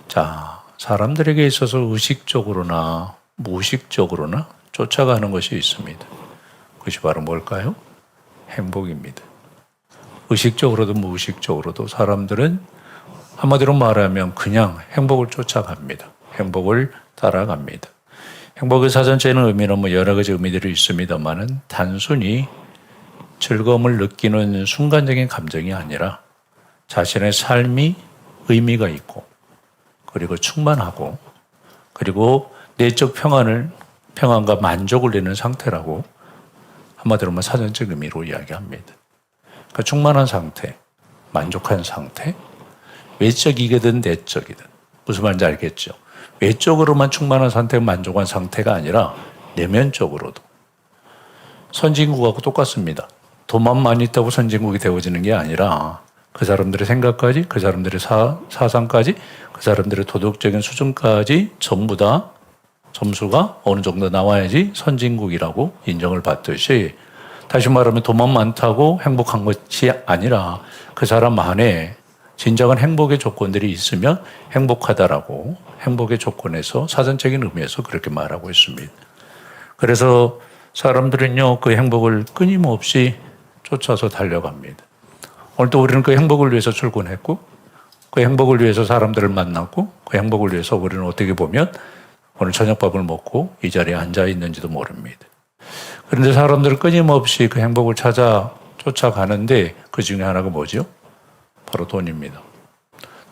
자, 사람들에게 있어서 의식적으로나 무의식적으로나 쫓아가는 것이 있습니다. 그것이 바로 뭘까요? 행복입니다. 의식적으로도 무의식적으로도 사람들은 한마디로 말하면 그냥 행복을 쫓아갑니다. 행복을 따라갑니다. 행복의 사전적인 의미는 여러 가지 의미들이 있습니다만은 단순히 즐거움을 느끼는 순간적인 감정이 아니라 자신의 삶이 의미가 있고 그리고 충만하고 그리고 내적 평안과 만족을 내는 상태라고 한마디로 말하면 사전적 의미로 이야기합니다. 그러니까 충만한 상태, 만족한 상태, 외적이든 내적이든 무슨 말인지 알겠죠? 외적으로만 충만한 상태, 만족한 상태가 아니라 내면적으로도 선진국하고 똑같습니다. 돈만 많이 있다고 선진국이 되어지는 게 아니라 그 사람들의 생각까지, 그 사람들의 사상까지, 그 사람들의 도덕적인 수준까지 전부 다 점수가 어느 정도 나와야지 선진국이라고 인정을 받듯이 다시 말하면 돈만 많다고 행복한 것이 아니라 그 사람 안에 진정한 행복의 조건들이 있으면 행복하다라고 행복의 조건에서 사전적인 의미에서 그렇게 말하고 있습니다. 그래서 사람들은요, 그 행복을 끊임없이 쫓아서 달려갑니다. 오늘도 우리는 그 행복을 위해서 출근했고, 그 행복을 위해서 사람들을 만났고, 그 행복을 위해서 우리는 어떻게 보면 오늘 저녁밥을 먹고 이 자리에 앉아 있는지도 모릅니다. 그런데 사람들은 끊임없이 그 행복을 쫓아가는데 그 중에 하나가 뭐죠? 바로 돈입니다.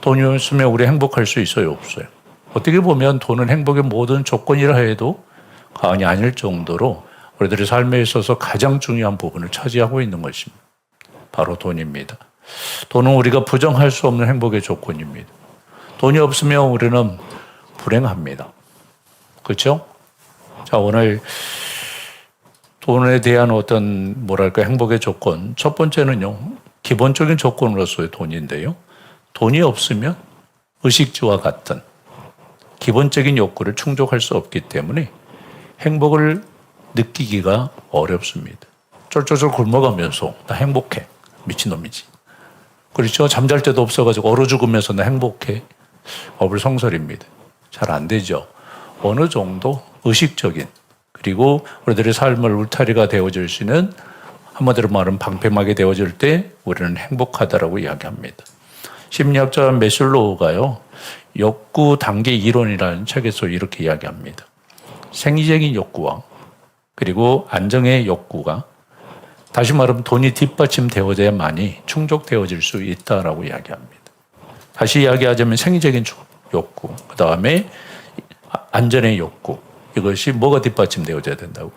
돈이 없으면 우리 행복할 수 있어요? 없어요? 어떻게 보면 돈은 행복의 모든 조건이라 해도 과언이 아닐 정도로 우리들의 삶에 있어서 가장 중요한 부분을 차지하고 있는 것입니다. 바로 돈입니다. 돈은 우리가 부정할 수 없는 행복의 조건입니다. 돈이 없으면 우리는 불행합니다. 그렇죠? 자, 오늘 돈에 대한 어떤 행복의 조건 첫 번째는요. 기본적인 조건으로서의 돈인데요. 돈이 없으면 의식주와 같은 기본적인 욕구를 충족할 수 없기 때문에 행복을 느끼기가 어렵습니다. 쫄쫄쫄 굶어가면서 나 행복해. 미친놈이지. 그렇죠? 잠잘 때도 없어가지고 얼어 죽으면서 나 행복해. 어불성설입니다. 잘 안 되죠. 어느 정도 의식적인 그리고 우리들의 삶을 울타리가 되어줄 수 있는 한마디로 말하면 방패막이 되어질 때 우리는 행복하다라고 이야기합니다. 심리학자 메슬로우가요. 욕구 단계 이론이라는 책에서 이렇게 이야기합니다. 생리적인 욕구와 그리고 안정의 욕구가 다시 말하면 돈이 뒷받침되어져야만이 충족되어질 수 있다라고 이야기합니다. 다시 이야기하자면 생리적인 욕구, 그 다음에 안전의 욕구, 이것이 뭐가 뒷받침되어져야 된다고?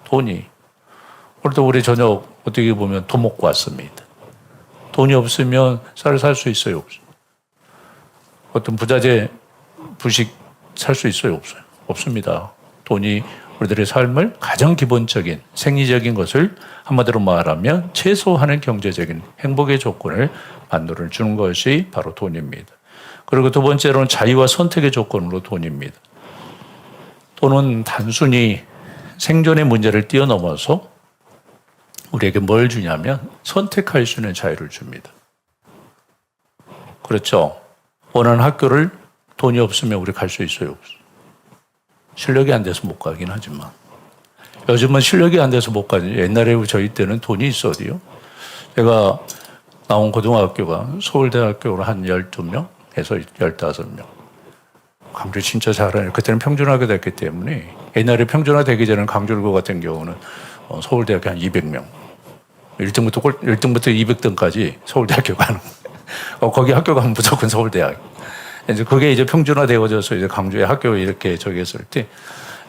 돈이. 오늘도 우리 저녁 어떻게 보면 돈 먹고 왔습니다. 돈이 없으면 쌀을 살 수 있어요? 없어요? 어떤 부자재, 부식 살 수 있어요? 없어요? 없습니다. 돈이 우리들의 삶을 가장 기본적인 생리적인 것을 한마디로 말하면 최소한의 경제적인 행복의 조건을 만들어 주는 것이 바로 돈입니다. 그리고 두 번째로는 자유와 선택의 조건으로 돈입니다. 돈은 단순히 생존의 문제를 뛰어넘어서 우리에게 뭘 주냐면 선택할 수 있는 자유를 줍니다. 그렇죠? 원하는 학교를 돈이 없으면 우리 갈 수 있어요? 없어요? 실력이 안 돼서 못 가긴 하지만 요즘은 실력이 안 돼서 못 가죠. 옛날에 저희 때는 돈이 있어도요. 제가 나온 고등학교가 서울대학교로 한 12명에서 15명. 강주 진짜 잘하네요. 그때는 평준화가 됐기 때문에 옛날에 평준화 되기 전에 강주고 같은 경우는 서울대학교 한 200명. 1등부터 200등까지 서울대학교 가는 거기 학교 가면 무조건 서울대학. 이제 그게 이제 평준화 되어져서 이제 강주에 학교 이렇게 저기 했을 때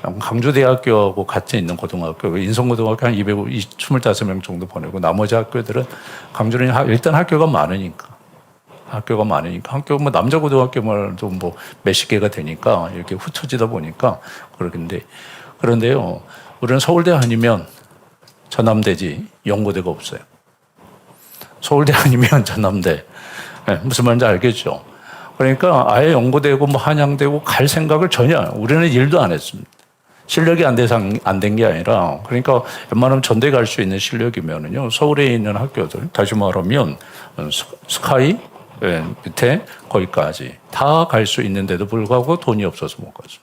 강주대학교하고 같이 있는 고등학교, 인성고등학교 한 225명 정도 보내고 나머지 학교들은 강주는 일단 학교가 많으니까 학교 남자 고등학교만도 몇십 개가 되니까 이렇게 흩어지다 보니까 그런데요. 우리는 서울대 아니면 전남대지 연고대가 없어요. 서울대 아니면 전남대. 네, 무슨 말인지 알겠죠? 그러니까 아예 연고되고 한양되고 갈 생각을 전혀 우리는 일도 안 했습니다. 실력이 안 된 게 아니라 그러니까 웬만하면 전대 갈 수 있는 실력이면은요 서울에 있는 학교들 다시 말하면 스카이 밑에 거기까지 다 갈 수 있는데도 불구하고 돈이 없어서 못 가죠.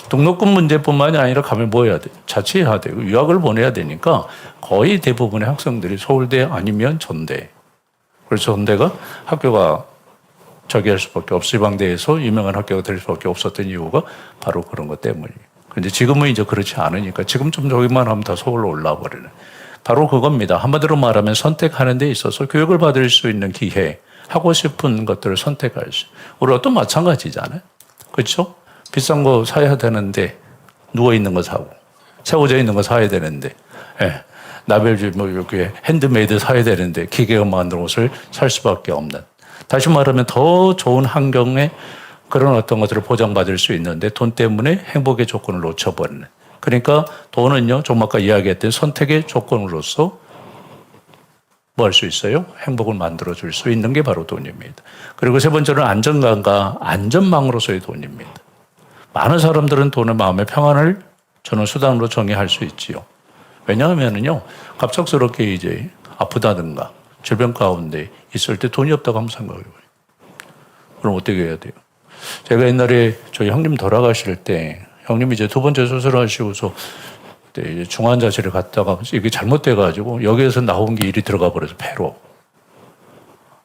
등록금 문제뿐만이 아니라 가면 뭐 해야 돼? 자취해야 되고 유학을 보내야 되니까 거의 대부분의 학생들이 서울대 아니면 전대. 그래서 전대가 학교가 저기 할 수밖에 없어. 지방대에서 유명한 학교가 될 수밖에 없었던 이유가 바로 그런 것 때문이에요. 그런데 지금은 이제 그렇지 않으니까 지금 좀 저기만 하면 다 서울로 올라와 버리네. 바로 그겁니다. 한마디로 말하면 선택하는 데 있어서 교육을 받을 수 있는 기회, 하고 싶은 것들을 선택할 수. 우리가 또 마찬가지잖아요. 그렇죠? 비싼 거 사야 되는데 누워있는 거 사고 세워져 있는 거 사야 되는데 나벨주 뭐 이렇게 핸드메이드 사야 되는데 기계가 만든 옷을 살 수밖에 없는. 다시 말하면 더 좋은 환경에 그런 어떤 것들을 보장받을 수 있는데 돈 때문에 행복의 조건을 놓쳐버리는. 그러니까 돈은요, 좀 아까 이야기했던 선택의 조건으로서 뭐 할 수 있어요? 행복을 만들어줄 수 있는 게 바로 돈입니다. 그리고 세 번째는 안정감과 안전망으로서의 돈입니다. 많은 사람들은 돈의 마음의 평안을 저는 수단으로 정의할 수 있지요. 왜냐하면요, 갑작스럽게 이제 아프다든가 질병 가운데 있을 때 돈이 없다고 한번 생각해봐요. 그럼 어떻게 해야 돼요? 제가 옛날에 저희 형님 돌아가실 때 형님이 이제 두 번째 수술하시고서 이제 중환자실에 갔다가 이게 잘못돼가지고 여기에서 나온 게 일이 들어가 버려서 폐로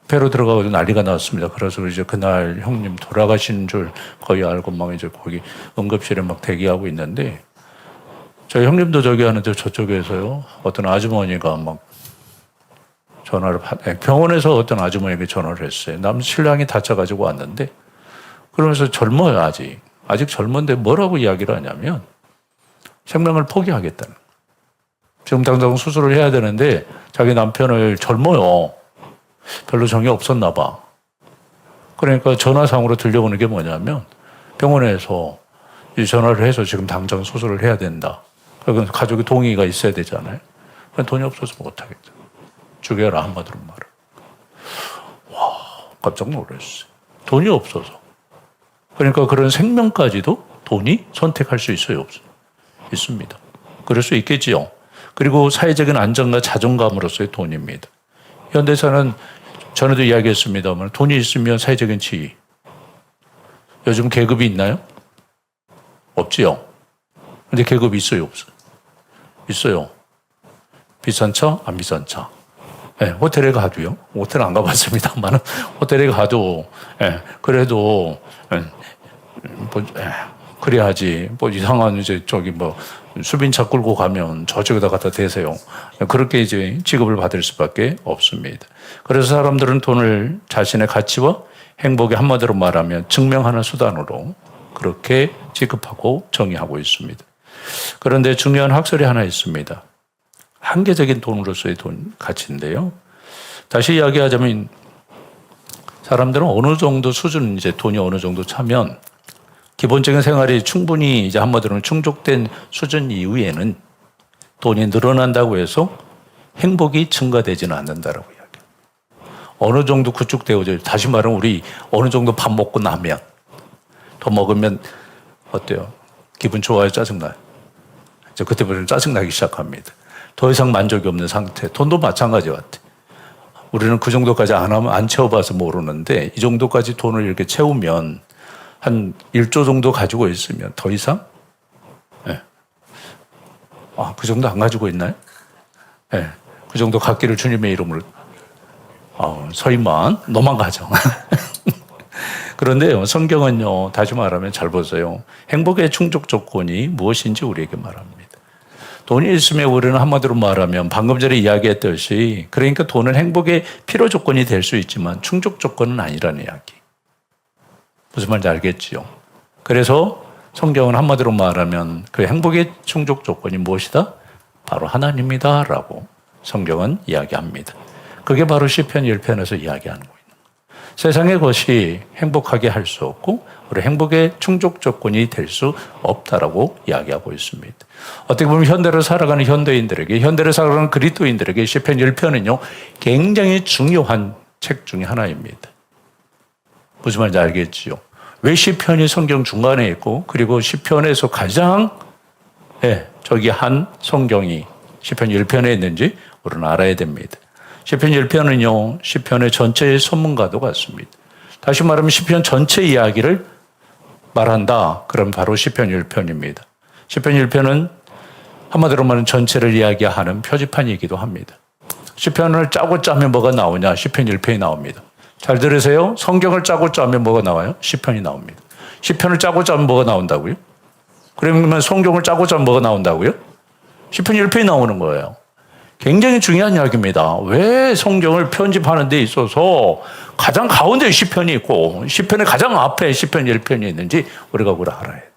들어가가지고 난리가 났습니다. 그래서 이제 그날 형님 돌아가신 줄 거의 알고 막 이제 거기 응급실에 막 대기하고 있는데 저희 형님도 저기 하는데 저쪽에서요 어떤 아주머니가 막 전화를 병원에서 어떤 아주머니에게 전화를 했어요. 남 신랑이 다쳐가지고 왔는데 그러면서 젊어요 아직 젊은데 뭐라고 이야기를 하냐면 생명을 포기하겠다는. 지금 당장 수술을 해야 되는데 자기 남편을 젊어요. 별로 정이 없었나 봐. 그러니까 전화상으로 들려오는 게 뭐냐면 병원에서 이 전화를 해서 지금 당장 수술을 해야 된다. 그러니까 가족의 동의가 있어야 되잖아요. 돈이 없어서 못하겠다. 죽여라 한마디로 말을. 와, 깜짝 놀랐어요. 돈이 없어서. 그러니까 그런 생명까지도 돈이 선택할 수 있어요, 없어요? 있습니다. 그럴 수 있겠지요. 그리고 사회적인 안정과 자존감으로서의 돈입니다. 현대사는 전에도 이야기했습니다만 돈이 있으면 사회적인 지위. 요즘 계급이 있나요? 없지요. 근데 계급이 있어요, 없어요? 있어요. 비싼 차, 안 비싼 차. 호텔에 가도요. 호텔 안 가봤습니다만 호텔에 가도 그래도 그래야지 뭐 이상한 이제 저기 뭐 수빈차 끌고 가면 저쪽에다 갖다 대세요. 그렇게 이제 취급을 받을 수밖에 없습니다. 그래서 사람들은 돈을 자신의 가치와 행복의 한마디로 말하면 증명하는 수단으로 그렇게 취급하고 정의하고 있습니다. 그런데 중요한 학설이 하나 있습니다. 한계적인 돈으로서의 돈 가치인데요. 다시 이야기하자면 사람들은 어느 정도 수준 이제 돈이 어느 정도 차면 기본적인 생활이 충분히 이제 한마디로 충족된 수준 이후에는 돈이 늘어난다고 해서 행복이 증가되지는 않는다라고 이야기해요. 어느 정도 구축되어져. 다시 말하면 우리 어느 정도 밥 먹고 나면 더 먹으면 어때요? 기분 좋아요? 짜증나요? 이제 그때부터 짜증나기 시작합니다. 더 이상 만족이 없는 상태. 돈도 마찬가지 같아. 우리는 그 정도까지 안 채워봐서 모르는데 이 정도까지 돈을 이렇게 채우면 한 1조 정도 가지고 있으면 더 이상? 그 정도 안 가지고 있나요? 그 정도 갖기를 주님의 이름으로. 서인만, 너만 가져. 그런데요, 성경은요, 다시 말하면 잘 보세요. 행복의 충족 조건이 무엇인지 우리에게 말합니다. 돈이 있으면 우리는 한마디로 말하면 방금 전에 이야기했듯이 그러니까 돈은 행복의 필요 조건이 될 수 있지만 충족 조건은 아니라는 이야기. 무슨 말인지 알겠지요? 그래서 성경은 한마디로 말하면 그 행복의 충족 조건이 무엇이다? 바로 하나님이다 라고 성경은 이야기합니다. 그게 바로 시편 1편에서 이야기하는 거예요. 세상의 것이 행복하게 할 수 없고 우리 행복의 충족 조건이 될 수 없다라고 이야기하고 있습니다. 어떻게 보면 현대를 살아가는 현대인들에게, 현대를 살아가는 그리스도인들에게 시편 1편은요 굉장히 중요한 책 중에 하나입니다. 무슨 말인지 알겠지요? 왜 시편이 성경 중간에 있고 그리고 시편에서 가장 저기 한 성경이 시편 1편에 있는지 우리는 알아야 됩니다. 시편 1편은요 시편의 전체의 선문과도 같습니다. 다시 말하면 시편 전체 이야기를 말한다. 그럼 바로 시편 1편입니다. 시편 1편은 한마디로 말하면 전체를 이야기하는 표지판이기도 합니다. 시편을 짜고 짜면 뭐가 나오냐? 시편 1편이 나옵니다. 잘 들으세요. 성경을 짜고 짜면 뭐가 나와요? 시편이 나옵니다. 시편을 짜고 짜면 뭐가 나온다고요? 그러면 성경을 짜고 짜면 뭐가 나온다고요? 시편 1편이 나오는 거예요. 굉장히 중요한 이야기입니다. 왜 성경을 편집하는 데 있어서 가장 가운데 시편이 있고 시편의 가장 앞에 시편 1편이 있는지 우리가 그걸 알아야 돼.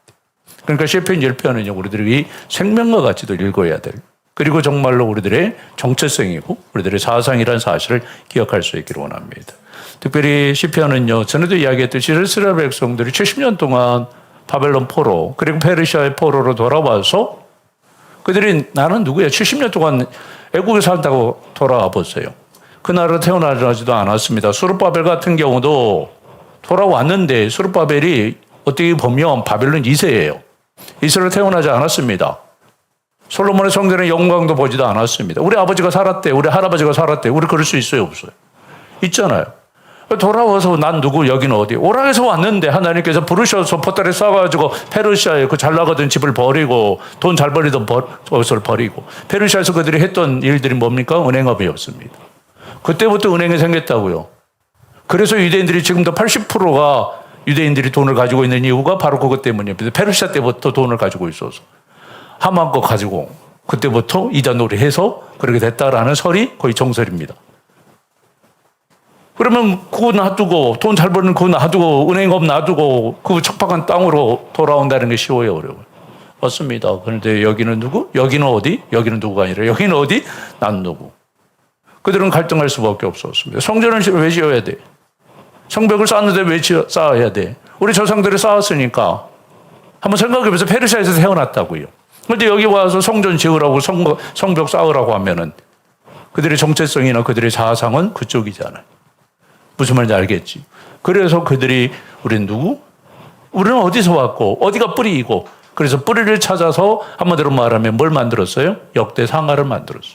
그러니까 시편 1편은 우리들이 생명과 같이도 읽어야 될, 그리고 정말로 우리들의 정체성이고 우리들의 사상이라는 사실을 기억할 수 있기를 원합니다. 특별히 시편은요, 전에도 이야기했듯이 이스라엘 백성들이 70년 동안 바벨론 포로 그리고 페르시아의 포로로 돌아와서 그들이 나는 누구야? 70년 동안 애국에 살다고 돌아와 보세요. 그 나라로 태어나지도 않았습니다. 수르바벨 같은 경우도 돌아왔는데 수르바벨이 어떻게 보면 바벨론 2세예요. 이스라엘 태어나지 않았습니다. 솔로몬의 성전의 영광도 보지도 않았습니다. 우리 아버지가 살았대, 우리 할아버지가 살았대. 우리 그럴 수 있어요, 없어요? 있잖아요. 돌아와서 난 누구, 여기는 어디? 오락에서 왔는데 하나님께서 부르셔서 포탈에 쏴가지고 페르시아에 그 잘 나가던 집을 버리고 돈 잘 벌리던 것을 버리고 페르시아에서 그들이 했던 일들이 뭡니까? 은행업이었습니다. 그때부터 은행이 생겼다고요. 그래서 유대인들이 지금도 80%가 유대인들이 돈을 가지고 있는 이유가 바로 그것 때문입니다. 페르시아 때부터 돈을 가지고 있어서 하만 거 가지고 그때부터 이단 놀이해서 그렇게 됐다라는 설이 거의 정설입니다. 그러면 그거 놔두고 돈 잘 버는 그거 놔두고 은행업 놔두고 그 척박한 땅으로 돌아온다는 게 쉬워요, 어려워요? 맞습니다. 그런데 여기는 누구? 여기는 어디? 여기는 누구가 아니라 여기는 어디? 난 누구? 그들은 갈등할 수밖에 없었습니다. 성전을 왜 지어야 돼? 성벽을 쌓는데 왜 쌓아야 돼? 우리 조상들이 쌓았으니까. 한번 생각해보세요. 페르시아에서 태어났다고요. 그런데 여기 와서 성전 지으라고 성벽 쌓으라고 하면은 그들의 정체성이나 그들의 사상은 그쪽이잖아요. 무슨 말인지 알겠지? 그래서 그들이 우리는 누구? 우리는 어디서 왔고 어디가 뿌리이고, 그래서 뿌리를 찾아서 한마디로 말하면 뭘 만들었어요? 역대상하를 만들었어요.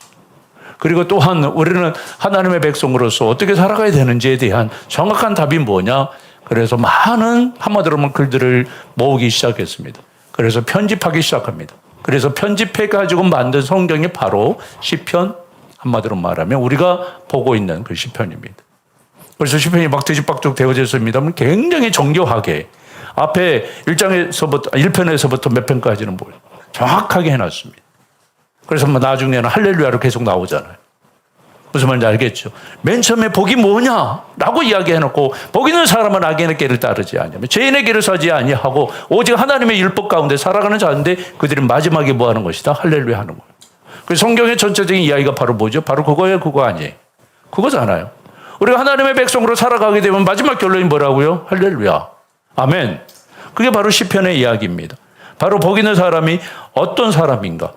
그리고 또한 우리는 하나님의 백성으로서 어떻게 살아가야 되는지에 대한 정확한 답이 뭐냐? 그래서 많은 한마디로 말하면 글들을 모으기 시작했습니다. 그래서 편집하기 시작합니다. 그래서 편집해가지고 만든 성경이 바로 시편, 한마디로 말하면 우리가 보고 있는 그 시편입니다. 그래서 시편이 막 뒤집박죽 되어져 있습니다. 굉장히 정교하게 앞에 1편에서부터 몇 편까지는 뭐예요? 정확하게 해놨습니다. 그래서 나중에는 할렐루야로 계속 나오잖아요. 무슨 말인지 알겠죠? 맨 처음에 복이 뭐냐라고 이야기해놓고 복 있는 사람은 악인의 길을 따르지 아니하며 죄인의 길을 서지 아니하고 오직 하나님의 율법 가운데 살아가는 자인데 그들이 마지막에 뭐 하는 것이다? 할렐루야 하는 거예요. 그래서 성경의 전체적인 이야기가 바로 뭐죠? 바로 그거예요, 그거 아니에요? 그거잖아요. 우리가 하나님의 백성으로 살아가게 되면 마지막 결론이 뭐라고요? 할렐루야. 아멘. 그게 바로 시편의 이야기입니다. 바로 복 있는 사람이 어떤 사람인가?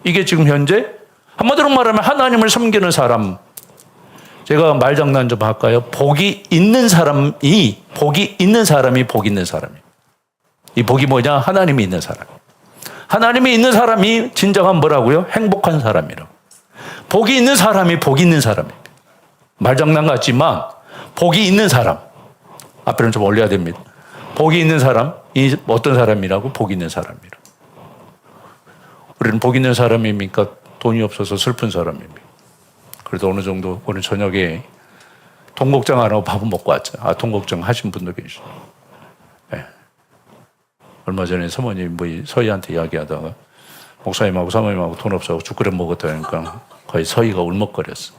이게 지금 현재 한마디로 말하면 하나님을 섬기는 사람. 제가 말장난 좀 할까요? 복이 있는 사람이 복 있는 사람이에요. 이 복이 뭐냐? 하나님이 있는 사람. 하나님이 있는 사람이 진정한 뭐라고요? 행복한 사람이라고. 복이 있는 사람이 복 있는 사람입니다. 말장난 같지만 복이 있는 사람. 앞에는 좀 올려야 됩니다. 복이 있는 사람이 어떤 사람이라고? 복 있는 사람이라고. 우리는 복 있는 사람입니까? 돈이 없어서 슬픈 사람입니다. 그래도 어느 정도 오늘 저녁에 돈 걱정 안 하고 밥은 먹고 왔죠. 돈 걱정 하신 분도 계시죠. 네. 얼마 전에 사모님 서희한테 이야기하다가 목사님하고 사모님하고 돈 없어서 죽 끓여 먹었다니까 거의 서희가 울먹거렸어.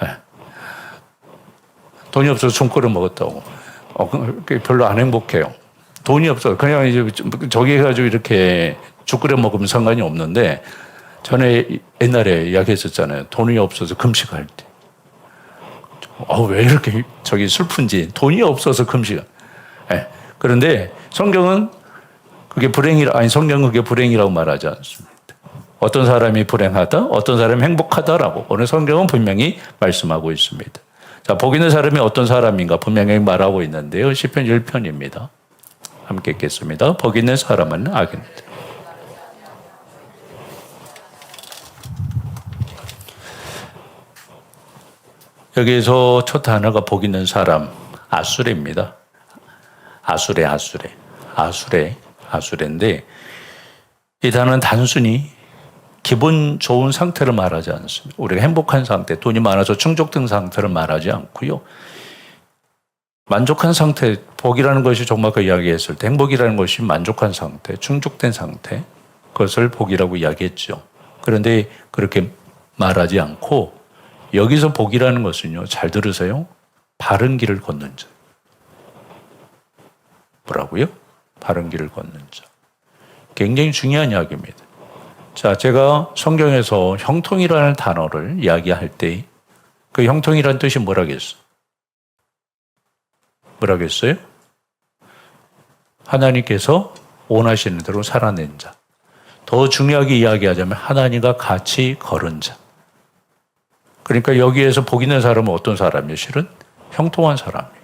네. 돈이 없어서 죽 끓여 먹었다고. 별로 안 행복해요. 돈이 없어. 그냥 이제 저기 해가지고 이렇게 죽 끓여 먹으면 상관이 없는데, 전에 옛날에 이야기했었잖아요. 돈이 없어서 금식할 때. 왜 이렇게 슬픈지. 돈이 없어서 금식할. 네. 그런데 성경은 성경은 그게 불행이라고 말하지 않습니다. 어떤 사람이 불행하다, 어떤 사람이 행복하다라고 오늘 성경은 분명히 말씀하고 있습니다. 자, 복 있는 사람이 어떤 사람인가 분명히 말하고 있는데요. 시편 1편입니다. 함께 읽겠습니다. 복 있는 사람은 악인이다. 여기에서 첫 단어가 복 있는 사람, 아수레입니다. 아수레인데 이 단어는 단순히 기분 좋은 상태를 말하지 않습니다. 우리가 행복한 상태, 돈이 많아서 충족된 상태를 말하지 않고요. 만족한 상태, 복이라는 것이 정말 그 이야기했을 때 행복이라는 것이 만족한 상태, 충족된 상태, 그것을 복이라고 이야기했죠. 그런데 그렇게 말하지 않고 여기서 복이라는 것은요, 잘 들으세요. 바른 길을 걷는 자. 뭐라고요? 바른 길을 걷는 자. 굉장히 중요한 이야기입니다. 자, 제가 성경에서 형통이라는 단어를 이야기할 때 그 형통이라는 뜻이 뭐라겠어요? 하나님께서 원하시는 대로 살아낸 자. 더 중요하게 이야기하자면 하나님과 같이 걸은 자. 그러니까 여기에서 복 있는 사람은 어떤 사람이에요? 실은 형통한 사람이에요.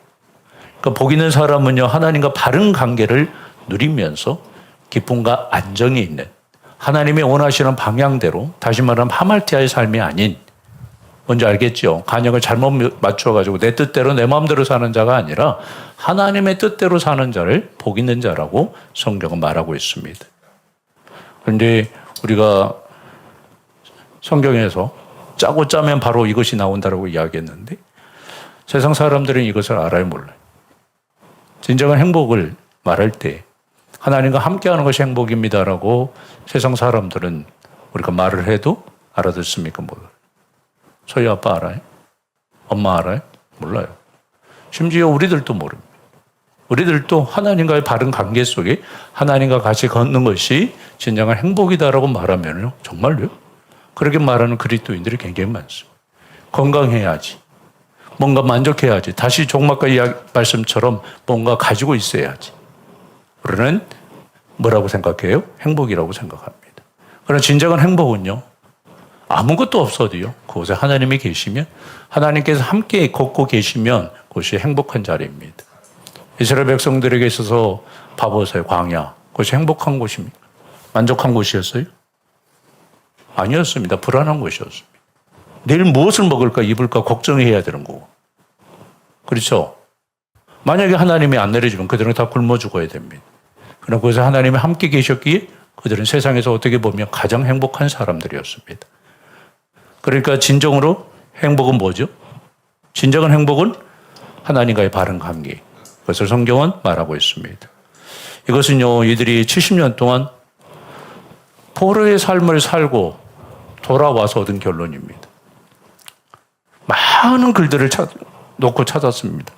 그러니까 복 있는 사람은요, 하나님과 바른 관계를 누리면서 기쁨과 안정이 있는 하나님이 원하시는 방향대로, 다시 말하면 하말티아의 삶이 아닌, 뭔지 알겠죠? 간역을 잘못 맞춰가지고 내 뜻대로 내 마음대로 사는 자가 아니라 하나님의 뜻대로 사는 자를 복 있는 자라고 성경은 말하고 있습니다. 그런데 우리가 성경에서 짜고 짜면 바로 이것이 나온다라고 이야기했는데 세상 사람들은 이것을 알아요, 몰라요? 진정한 행복을 말할 때 하나님과 함께하는 것이 행복입니다라고 세상 사람들은 우리가 말을 해도 알아듣습니까? 몰라요. 저희 아빠 알아요? 엄마 알아요? 몰라요. 심지어 우리들도 모릅니다. 우리들도 하나님과의 바른 관계 속에 하나님과 같이 걷는 것이 진정한 행복이다라고 말하면요, 정말요? 그렇게 말하는 그리스도인들이 굉장히 많습니다. 건강해야지. 뭔가 만족해야지. 다시 종막과 말씀처럼 뭔가 가지고 있어야지. 우리는 뭐라고 생각해요? 행복이라고 생각합니다. 그러나 진정한 행복은요, 아무것도 없어도요, 그곳에 하나님이 계시면, 하나님께서 함께 걷고 계시면 그것이 행복한 자리입니다. 이스라엘 백성들에게 있어서 봐보세요, 광야. 그것이 행복한 곳입니까? 만족한 곳이었어요? 아니었습니다. 불안한 곳이었습니다. 내일 무엇을 먹을까, 입을까 걱정해야 되는 거고. 그렇죠? 만약에 하나님이 안 내려주면 그들은 다 굶어 죽어야 됩니다. 그러나 그것에 하나님이 함께 계셨기에 그들은 세상에서 어떻게 보면 가장 행복한 사람들이었습니다. 그러니까 진정으로 행복은 뭐죠? 진정한 행복은 하나님과의 바른 관계. 그것을 성경은 말하고 있습니다. 이것은요, 이들이 70년 동안 포로의 삶을 살고 돌아와서 얻은 결론입니다. 많은 글들을 놓고 찾았습니다.